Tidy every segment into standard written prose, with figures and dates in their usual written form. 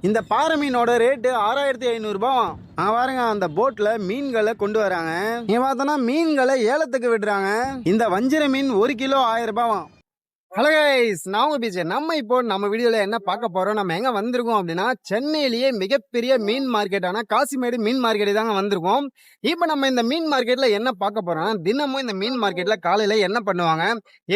இந்த பாறை மீனோட ரேட்டு 6500 ரூபாய். பாருங்க அந்த போட்ல மீன்களை கொண்டு வராங்க. நீ பார்த்தோன்னா மீன்களை ஏலத்துக்கு விடுறாங்க. இந்த வஞ்சிர மீன் 1 கிலோ 1000 ரூபாய். ஹலோ கைஸ், நான் உங்க பீச்சர். நம்ம இப்போ நம்ம வீடியோல என்ன பார்க்க போறோம், நம்ம எங்க வந்திருக்கோம் அப்படின்னா சென்னையிலேயே மிகப்பெரிய மீன் மார்க்கெட்டான காசிமேடு மீன் மார்க்கெட் தாங்க வந்திருக்கோம். இப்போ நம்ம இந்த மீன் மார்க்கெட்ல என்ன பார்க்க போறோம், தினமும் இந்த மீன் மார்க்கெட்ல காலையில என்ன பண்ணுவாங்க,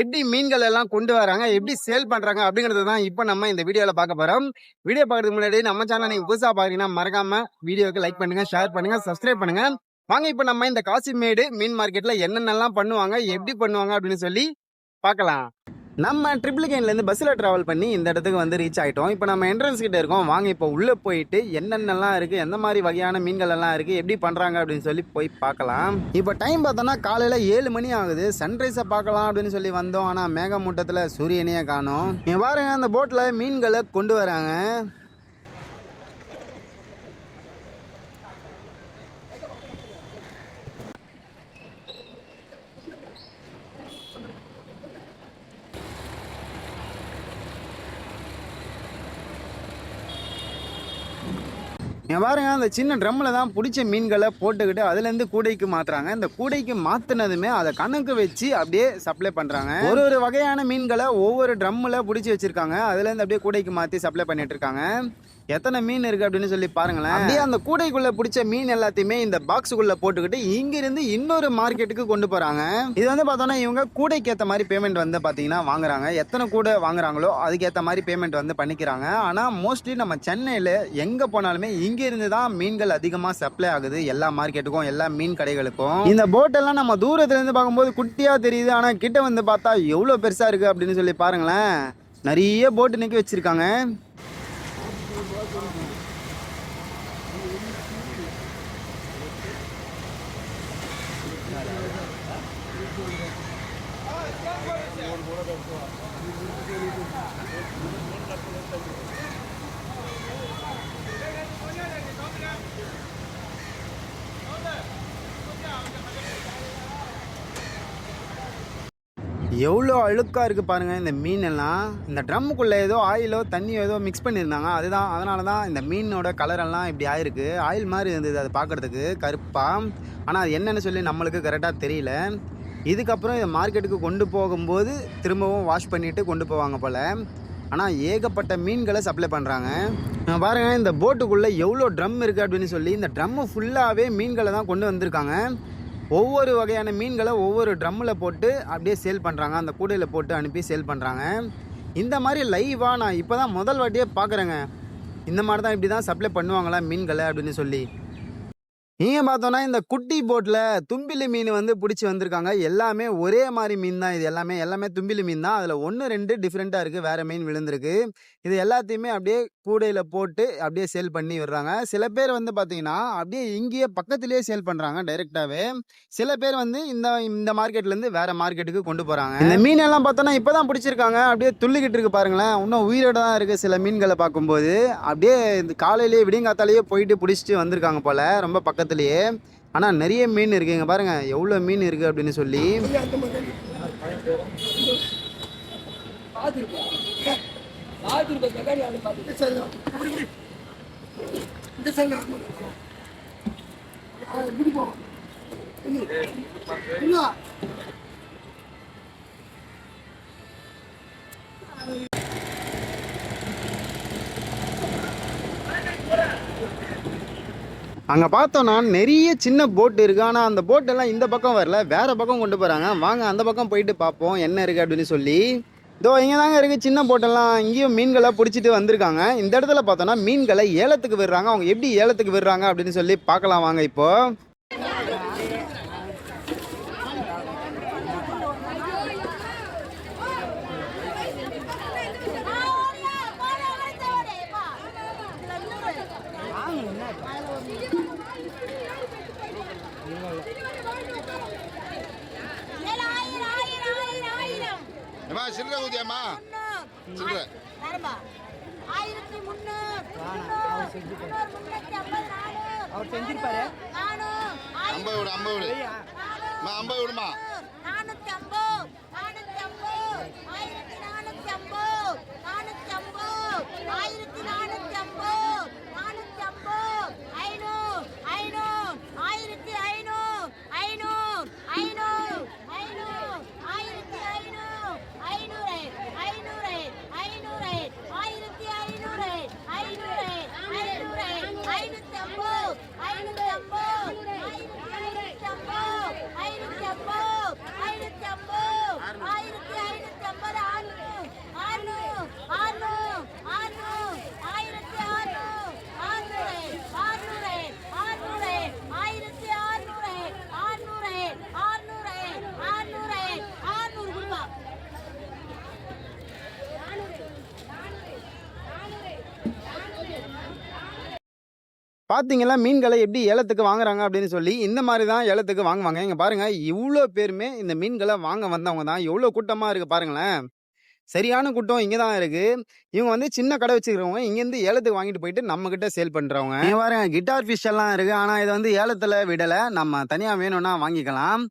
எப்படி மீன்கள் எல்லாம் கொண்டு வராங்க, எப்படி சேல் பண்றாங்க அப்படிங்கறது தான் இப்போ நம்ம இந்த வீடியோல பார்க்க போறோம். வீடியோ பார்க்கறதுக்கு முன்னாடி நம்ம சேனல் நீங்க புதுசா பாத்தீங்கன்னா மறக்காம வீடியோக்கு லைக் பண்ணுங்க, ஷேர் பண்ணுங்க, சப்ஸ்கிரைப் பண்ணுங்க. வாங்க இப்போ நம்ம இந்த காசிமேடு மீன் மார்க்கெட்ல என்னென்னலாம் பண்ணுவாங்க, எப்படி பண்ணுவாங்க அப்படின்னு சொல்லி பார்க்கலாம். நம்ம ட்ரிப்ளிகேன்லேருந்து பஸ்ஸில் ட்ராவல் பண்ணி இந்த இடத்துக்கு வந்து ரீச் ஆகிட்டோம். இப்போ நம்ம என்ட்ரன்ஸ் கிட்ட இருக்கோம். வாங்க இப்போ உள்ளே போயிட்டு என்னென்னலாம் இருக்குது, எந்த மாதிரி வகையான மீன்கள் எல்லாம் இருக்குது, எப்படி பண்ணுறாங்க அப்படின்னு சொல்லி போய் பார்க்கலாம். இப்போ டைம் பார்த்தோன்னா காலையில் 7 மணி ஆகுது. சன்ரைஸை பார்க்கலாம் அப்படின்னு சொல்லி வந்தோம். ஆனால் மேகமூட்டத்தில் சூரியனையே காணோம். பாருங்க அந்த போட்டில் மீன்களை கொண்டு வராங்க. பாருங்க அந்த சின்ன ட்ரம்ல தான் பிடிச்ச மீன்களை போட்டுக்கிட்டு அதுலேருந்து கூடைக்கு மாத்துறாங்க. இந்த கூடைக்கு மாத்தினதுமே அதை கணக்கு வச்சு அப்படியே சப்ளை பண்றாங்க. ஒரு வகையான மீன்களை ஒவ்வொரு ட்ரம்ல பிடிச்சி வச்சிருக்காங்க. அதுலேருந்து அப்படியே கூடைக்கு மாற்றி சப்ளை பண்ணிட்டு இருக்காங்க. எத்தனை மீன் இருக்கு அப்படின்னு சொல்லி பாருங்களேன். அப்படியே அந்த கூடைக்குள்ள பிடிச்ச மீன் எல்லாத்தையுமே இந்த பாக்ஸுக்குள்ள போட்டுக்கிட்டு இங்கிருந்து இன்னொரு மார்க்கெட்டுக்கு கொண்டு போறாங்க. இது வந்து பார்த்தோன்னா இவங்க கூடைக்கு ஏற்ற மாதிரி பேமெண்ட் வந்து பார்த்தீங்கன்னா வாங்குறாங்க. எத்தனை கூடை வாங்குறாங்களோ அதுக்கு ஏற்ற மாதிரி பேமெண்ட் வந்து பண்ணிக்கிறாங்க. ஆனால் மோஸ்ட்லி நம்ம சென்னையில் எங்கே போனாலுமே இங்கிருந்து தான் மீன்கள் அதிகமாக சப்ளை ஆகுது எல்லா மார்க்கெட்டுக்கும், எல்லா மீன் கடைகளுக்கும். இந்த போட்டெல்லாம் நம்ம தூரத்துல இருந்து பார்க்கும்போது குட்டியா தெரியுது. ஆனால் கிட்ட வந்து பார்த்தா எவ்வளோ பெருசா இருக்கு அப்படின்னு சொல்லி பாருங்களேன். நிறைய போட்டு நிற்க வச்சிருக்காங்க. எவ்வளோ அழுக்காக இருக்குது பாருங்கள் இந்த மீன் எல்லாம். இந்த ட்ரம்முக்குள்ளே ஏதோ ஆயிலோ தண்ணியோ ஏதோ மிக்ஸ் பண்ணியிருந்தாங்க. அதனால தான் இந்த மீனோட கலரெல்லாம் இப்படி ஆயிருக்கு. ஆயில் மாதிரி இருந்தது அது பார்க்குறதுக்கு கருப்பாக. ஆனால் அது என்னென்னு சொல்லி நம்மளுக்கு கரெக்டாக தெரியல. இதுக்கப்புறம் இதை மார்க்கெட்டுக்கு கொண்டு போகும்போது திரும்பவும் வாஷ் பண்ணிவிட்டு கொண்டு போவாங்க போல். ஆனால் ஏகப்பட்ட மீன்களை சப்ளை பண்ணுறாங்க. பாருங்கள் இந்த போட்டுக்குள்ளே எவ்வளோ ட்ரம் இருக்குது அப்படின்னு சொல்லி இந்த ட்ரம்மு ஃபுல்லாகவே மீன்களை தான் கொண்டு வந்திருக்காங்க. ஒவ்வொரு வகையான மீன்களை ஒவ்வொரு ட்ரம்மில் போட்டு அப்படியே சேல் பண்ணுறாங்க. அந்த கூடையில் போட்டு அனுப்பி சேல் பண்ணுறாங்க. இந்த மாதிரி லைவாக நான் இப்போ தான் முதல் வாட்டியே பார்க்குறேங்க. இந்த மாதிரி தான் இப்படி தான் சப்ளை பண்ணுவாங்களா மீன்களை அப்படின்னு சொல்லி. நீங்கள் பார்த்தோன்னா இந்த குட்டி போட்டில் தும்பிலி மீன் வந்து பிடிச்சி வந்திருக்காங்க. எல்லாமே ஒரே மாதிரி மீன் தான். இது எல்லாமே தும்பிலி மீன் தான். அதில் 1-2 டிஃப்ரெண்ட்டாக இருக்குது, வேறு மீன் விழுந்திருக்கு. இது எல்லாத்தையுமே அப்படியே கூடையில் போட்டு அப்படியே சேல் பண்ணி விடுறாங்க. சில பேர் வந்து பார்த்தீங்கன்னா அப்படியே இங்கேயே பக்கத்துலேயே சேல் பண்ணுறாங்க டைரெக்டாகவே. சில பேர் வந்து இந்த மார்க்கெட்லேருந்து வேறு மார்க்கெட்டுக்கு கொண்டு போகிறாங்க. இந்த மீன் எல்லாம் பார்த்தோன்னா இப்போ தான் பிடிச்சிருக்காங்க. அப்படியே துள்ளிக்கிட்டு இருக்கு பாருங்களேன். இன்னும் உயிரோட தான் இருக்குது சில மீன்களை பார்க்கும்போது. அப்படியே இந்த காலையிலேயே விடியங்காத்தாலேயே போயிட்டு பிடிச்சிட்டு வந்திருக்காங்க போல், ரொம்ப பக்கத்துலேயே. ஆனால் நிறைய மீன் இருக்குங்க பாருங்க, எவ்வளோ மீன் இருக்குது அப்படின்னு சொல்லி. அங்கே பார்த்தோன்னா நிறைய சின்ன போட் இருக்குது. ஆனால் அந்த போட்டெல்லாம் இந்த பக்கம் வரல, வேறு பக்கம் கொண்டு போகிறாங்க. வாங்க அந்த பக்கம் போயிட்டு பார்ப்போம் என்ன இருக்குது அப்படின்னு சொல்லி. இதோ இங்கே தாங்க இருக்குது சின்ன போட்டெல்லாம். இங்கேயும் மீன்களை பிடிச்சிட்டு வந்திருக்காங்க. இந்த இடத்துல பார்த்தோன்னா மீன்களை ஏலத்துக்கு விடுறாங்க. அவங்க எப்படி ஏலத்துக்கு விடுறாங்க அப்படின்னு சொல்லி பார்க்கலாம் வாங்க இப்போது. சில்லறை ஊதியம்மா சில்லறை 1300 அவர் செஞ்சிருப்பாரு. 50 விடு 50 விடு 50 விடுமா 450 1450 1450 1450 1450 பார்த்தீங்களா மீன்களை எப்படி ஏலத்துக்கு வாங்குறாங்க அப்படின்னு சொல்லி இந்த மாதிரி தான் ஏலத்துக்கு வாங்குவாங்க. இங்க பாருங்க இவ்வளோ பேருமே இந்த மீன்களை வாங்க வந்தவங்க தான். எவ்வளோ கூட்டமாக இருக்குது பாருங்களேன். சரியான கூட்டம் இங்கே தான் இருக்குது. இவங்க வந்து சின்ன கடை வச்சுக்கிறவங்க இங்கேருந்து ஏலத்துக்கு வாங்கிட்டு போயிட்டு நம்மக்கிட்ட சேல் பண்ணுறவங்க. இங்கே பாருங்க கிட்டார் ஃபிஷ் எல்லாம் இருக்குது. ஆனால் இதை வந்து ஏலத்தில் விடலை. நம்ம தனியாக வேணும்னா வாங்கிக்கலாம்.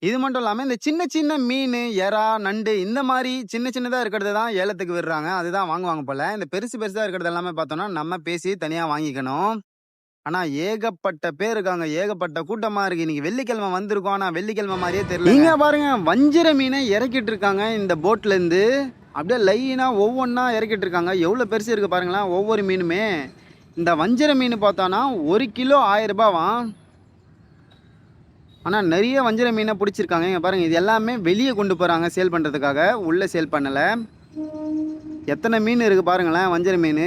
இது மட்டும் இல்லாமல் இந்த சின்ன சின்ன மீன், எறா, நண்டு இந்த மாதிரி சின்ன சின்னதாக இருக்கிறது தான் ஏலத்துக்கு விடுறாங்க. அதுதான் வாங்குவாங்க போல். இந்த பெருசு பெருசாக இருக்கிறது எல்லாமே பார்த்தோன்னா நம்ம பேசி தனியாக வாங்கிக்கணும். ஆனால் ஏகப்பட்ட பேர் இருக்காங்க, ஏகப்பட்ட கூட்டமாக இருக்குது. இன்னைக்கு வெள்ளிக்கிழமை வந்திருக்கோம், ஆனால் வெள்ளிக்கிழமை மாதிரியே தெரியல. இங்கே பாருங்க வஞ்சிர மீனை இறக்கிட்டு இருக்காங்க இந்த போட்லேருந்து. அப்படியே லைனாக ஒவ்வொன்றா இறக்கிட்டு இருக்காங்க. எவ்வளோ பெருசு இருக்குது பாருங்களேன் ஒவ்வொரு மீனுமே. இந்த வஞ்சிர மீன் பார்த்தோன்னா 1 கிலோ 1000 ரூபாவாம். ஆனால் நிறைய வஞ்சிர மீனை பிடிச்சிருக்காங்க. இங்கே பாருங்கள் இது எல்லாமே வெளியே கொண்டு போகிறாங்க சேல் பண்ணுறதுக்காக, உள்ளே சேல் பண்ணலை. எத்தனை மீன் இருக்குது பாருங்களேன் வஞ்சிர மீன்.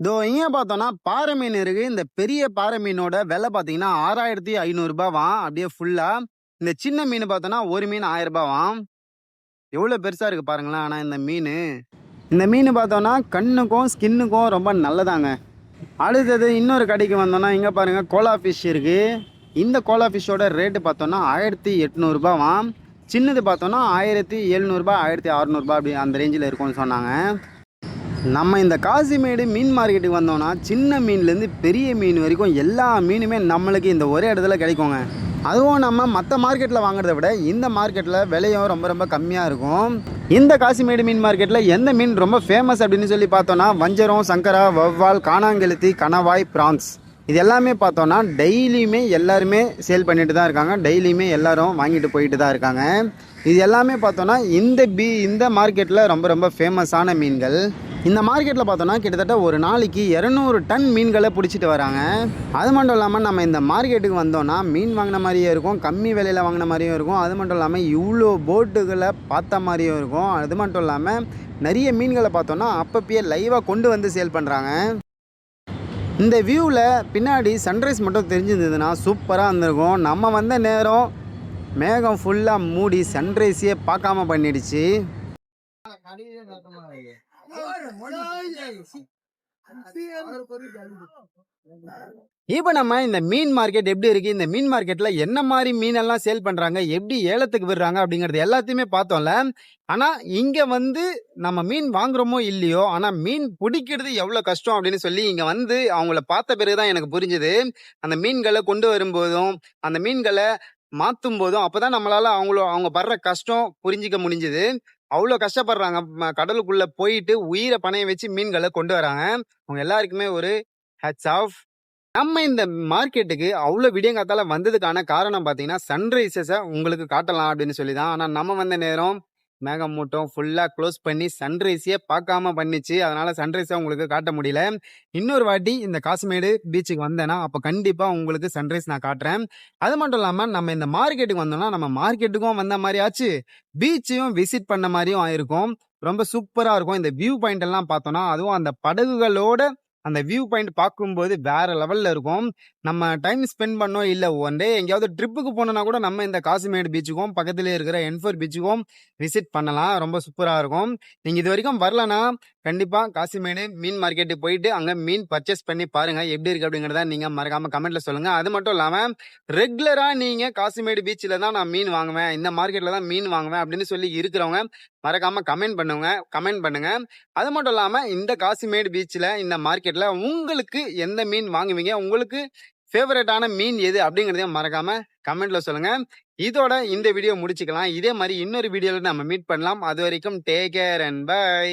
இதோ இங்கே பார்த்தோன்னா பாறை மீன் இருக்குது. இந்த பெரிய பாறை மீனோட விலை பார்த்தீங்கன்னா 6500 ரூபாவாம் அப்படியே ஃபுல்லாக. இந்த சின்ன மீன் பார்த்தோன்னா ஒரு மீன் 1000 ரூபாவாம். எவ்வளோ பெருசாக இருக்குது பாருங்களேன். ஆனால் இந்த மீன் பார்த்தோன்னா கண்ணுக்கும் ஸ்கின்னுக்கும் ரொம்ப நல்லதாங்க. அடுத்தது இன்னொரு கடைக்கு வந்தோன்னா இங்கே பாருங்கள் கோலா ஃபிஷ் இருக்குது. இந்த கோலா ஃபிஷ்ஷோட ரேட்டு பார்த்தோன்னா 1800 ரூபாவாம். சின்னது பார்த்தோன்னா 1700 ரூபா 1600 ரூபா அப்படி அந்த ரேஞ்சில் இருக்கும்னு சொன்னாங்க. நம்ம இந்த காசிமேடு மீன் மார்க்கெட்டுக்கு வந்தோம்னா சின்ன மீன்லேருந்து பெரிய மீன் வரைக்கும் எல்லா மீனுமே நம்மளுக்கு இந்த ஒரே இடத்துல கிடைக்குங்க. அதுவும் நம்ம மற்ற மார்க்கெட்டில் வாங்குறத விட இந்த மார்க்கெட்டில் விலையும் ரொம்ப ரொம்ப கம்மியாக இருக்கும். இந்த காசிமேடு மீன் மார்க்கெட்டில் எந்த மீன் ரொம்ப ஃபேமஸ் அப்படின்னு சொல்லி பார்த்தோன்னா வஞ்சரம், சங்கரா, வவ்வால், காணாங்கெளுத்தி, கணவாய், பிரான்ஸ் இது எல்லாமே பார்த்தோன்னா டெய்லியுமே எல்லாருமே சேல் பண்ணிட்டு தான் இருக்காங்க. டெய்லியுமே எல்லாரும் வாங்கிட்டு போயிட்டு தான் இருக்காங்க. இது எல்லாமே பார்த்தோன்னா இந்த மார்க்கெட்டில் ரொம்ப ரொம்ப ஃபேமஸான மீன்கள். இந்த மார்க்கெட்டில் பார்த்தோன்னா கிட்டத்தட்ட ஒரு நாளைக்கு 200 டன் மீன்களை பிடிச்சிட்டு வராங்க. அது மட்டும் இல்லாமல் நம்ம இந்த மார்க்கெட்டுக்கு வந்தோன்னா மீன் வாங்கின மாதிரியே இருக்கும், கம்மி விலையில் வாங்கின மாதிரியும் இருக்கும். அது மட்டும் இல்லாமல் இவ்வளோ போட்டுகளை பார்த்த மாதிரியும் இருக்கும். அது மட்டும் இல்லாமல் நிறைய மீன்களை பார்த்தோன்னா அப்பப்பயே லைவாக கொண்டு வந்து சேல் பண்ணுறாங்க. இந்த வியூவில் பின்னாடி சன்ரைஸ் மட்டும் தெரிஞ்சிருந்ததுன்னா சூப்பராக இருந்திருக்கும். நம்ம வந்த நேரம் மேகம் ஃபுல்லாக மூடி சன்ரைஸையே பார்க்காம பண்ணிடுச்சு. இப்போ நம்ம இந்த மீன் மார்க்கெட் எப்படி இருக்கு, இந்த மீன் மார்க்கெட்ல என்ன மாதிரி மீனெல்லாம் சேல் பண்றாங்க, எப்படி ஏலத்துக்கு விடுறாங்க அப்படிங்கறது எல்லாத்தையுமே பார்த்தோம்ல. ஆனா இங்க வந்து நம்ம மீன் வாங்குறோமோ இல்லையோ, ஆனா மீன் பிடிக்கிறது எவ்வளவு கஷ்டம் அப்படின்னு சொல்லி இங்க வந்து அவங்கள பார்த்த பிறகுதான் எனக்கு புரிஞ்சுது. அந்த மீன்களை கொண்டு வரும்போதும் அந்த மீன்களை மாற்றும் போதும் அப்பதான் நம்மளால அவங்க படுற கஷ்டம் புரிஞ்சிக்க முடிஞ்சுது. அவ்வளோ கஷ்டப்படுறாங்க. கடலுக்குள்ள போயிட்டு உயிரை பணைய வச்சு மீன்களை கொண்டு வராங்க. அவங்க எல்லாருக்குமே ஒரு ஹேட்ஸ் ஆஃப். நம்ம இந்த மார்க்கெட்டுக்கு அவ்வளோ விடியங்காத்தால வந்ததுக்கான காரணம் பார்த்தீங்கன்னா சன்ரைசஸை உங்களுக்கு காட்டலாம் அப்படின்னு சொல்லி தான். ஆனால் நம்ம வந்த நேரம் மேகமூட்டம் ஃபுல்லாக க்ளோஸ் பண்ணி சன்ரைஸையே பார்க்காம பண்ணிச்சு. அதனால சன்ரைஸை உங்களுக்கு காட்ட முடியல. இன்னொரு வாட்டி இந்த காசிமேடு பீச்சுக்கு வந்தேன்னா அப்போ கண்டிப்பாக உங்களுக்கு சன்ரைஸ் நான் காட்டுறேன். அது மட்டும் இல்லாமல் நம்ம இந்த மார்க்கெட்டுக்கு வந்தோம்னா நம்ம மார்க்கெட்டுக்கும் வந்த மாதிரி ஆச்சு, பீச்சையும் விசிட் பண்ண மாதிரியும் ஆயிருக்கும். ரொம்ப சூப்பராக இருக்கும். இந்த வியூ பாயிண்ட் எல்லாம் பார்த்தோன்னா அதுவும் அந்த படகுகளோட அந்த வியூ பாயிண்ட் பார்க்கும்போது வேற லெவல்ல இருக்கும். நம்ம டைம் ஸ்பெண்ட் பண்ணோம் இல்லை ஒன் டே எங்கேயாவது ட்ரிப்புக்கு போனோம்னா கூட நம்ம இந்த காசிமேடு பீச்சுக்கும் பக்கத்துலேயே இருக்கிற என்ஃபோர் பீச்சுக்கும் விசிட் பண்ணலாம். ரொம்ப சூப்பராக இருக்கும். நீங்கள் இது வரைக்கும் வரலன்னா கண்டிப்பாக காசிமேடு மீன் மார்க்கெட்டுக்கு போயிட்டு அங்கே மீன் பர்ச்சேஸ் பண்ணி பாருங்க எப்படி இருக்கு அப்படிங்கிறத நீங்கள் மறக்காம கமெண்ட்ல சொல்லுங்க. அது மட்டும் இல்லாமல் ரெகுலராக நீங்கள் காசிமேடு பீச்சில் தான் நான் மீன் வாங்குவேன், இந்த மார்க்கெட்டில் தான் மீன் வாங்குவேன் அப்படின்னு சொல்லி இருக்கிறவங்க மறக்காம கமெண்ட் பண்ணுங்க. அது மட்டும் இல்லாமல் இந்த காசிமேடு பீச்சில் இந்த மார்க்கெட்டில் உங்களுக்கு எந்த மீன் வாங்குவீங்க, உங்களுக்கு ஃபேவரட்டான மீன் எது அப்படிங்கிறதையும் மறக்காம கமெண்ட்ல சொல்லுங்க. இதோட இந்த வீடியோ முடிச்சுக்கலாம். இதே மாதிரி இன்னொரு வீடியோல நம்ம மீட் பண்ணலாம். அது வரைக்கும் டேக் கேர் அண்ட் பை.